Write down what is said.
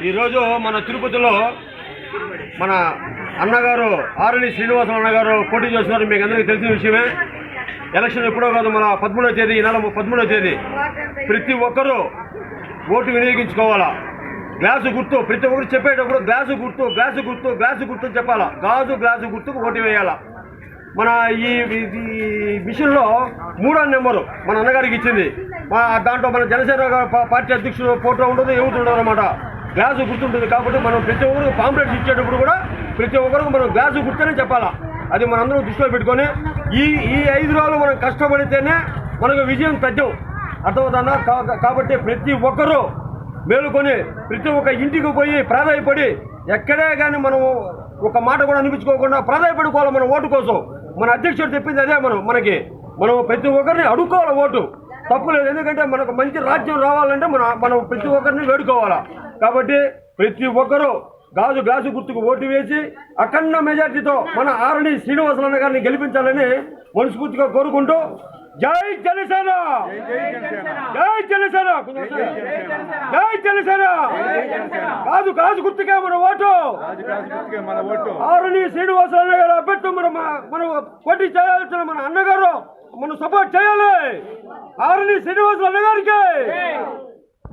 ఈరోజు మన తిరుపతిలో మన అన్నగారు ఆరణి శ్రీనివాసరావు అన్నగారు పోటీ చేస్తున్నారు. మీకు అందరికీ తెలిసిన విషయమే. ఎలక్షన్ ఎప్పుడో కాదు, మన 13వ తేదీ, ఈ నెల 13వ తేదీ. ప్రతి ఒక్కరూ ఓటు వినియోగించుకోవాలా. గ్లాసు గుర్తు ప్రతి ఒక్కరు చెప్పేటప్పుడు గ్లాసు గుర్తు గ్లాసు గుర్తు గ్లాసు గుర్తు అని చెప్పాలా. గ్లాసు గుర్తుకు ఓటు వేయాలా. మన ఈ మిషన్లో 3వ నెంబరు మన అన్నగారికి ఇచ్చింది. దాంట్లో మన జనసేన పార్టీ అధ్యక్షుడు ఫోటో ఉండదు, ఏమిటి ఉండదు అనమాట. గ్లాసు గుర్తుంటుంది. కాబట్టి మనం ప్రతి ఒక్కరికి పాంప్లెట్స్ ఇచ్చేటప్పుడు కూడా ప్రతి ఒక్కరికి మనం గ్లాసు గుర్తనే చెప్పాలా. అది మనందరం దృష్టిలో పెట్టుకొని ఈ 5 రోజులు మనం కష్టపడితేనే మనకు విజయం తథ్యం. అర్థమవుతుందా? కాబట్టి ప్రతి ఒక్కరూ మేలుకొని ప్రతి ఒక్క ఇంటికి పోయి ప్రాధాయపడి, ఎక్కడే కానీ మనం ఒక మాట కూడా అనిపించుకోకుండా ప్రాధాయపడుకోవాలి మన ఓటు కోసం. మన అధ్యక్షుడు చెప్పింది అదే. మనం ప్రతి ఒక్కరిని అడుక్కోవాలి ఓటు. తప్పు లేదు. ఎందుకంటే మనకు మంచి రాజ్యం రావాలంటే మనం ప్రతి ఒక్కరిని వేడుకోవాలా. కాబట్టి ప్రతి ఒక్కరూ గ్లాసు గుర్తుకు ఓటు వేసి అఖండ మెజార్టీతో మన ఆరణి శ్రీనివాసరావు గారిని గెలిపించాలని మనస్ఫూర్తిగా కోరుకుంటూ, జై జనసేన, జై జనసేన, జై జనసేన. గాజు గుర్తుకే మన ఓటు. ఆరణి శ్రీనివాసరావు గారు అభ్యర్థి మనం పోటీ చేయాల్సిన మన అన్నగారు మనం సపోర్ట్ చేయాలి. ఆరణి శ్రీనివాసరావు గారికి.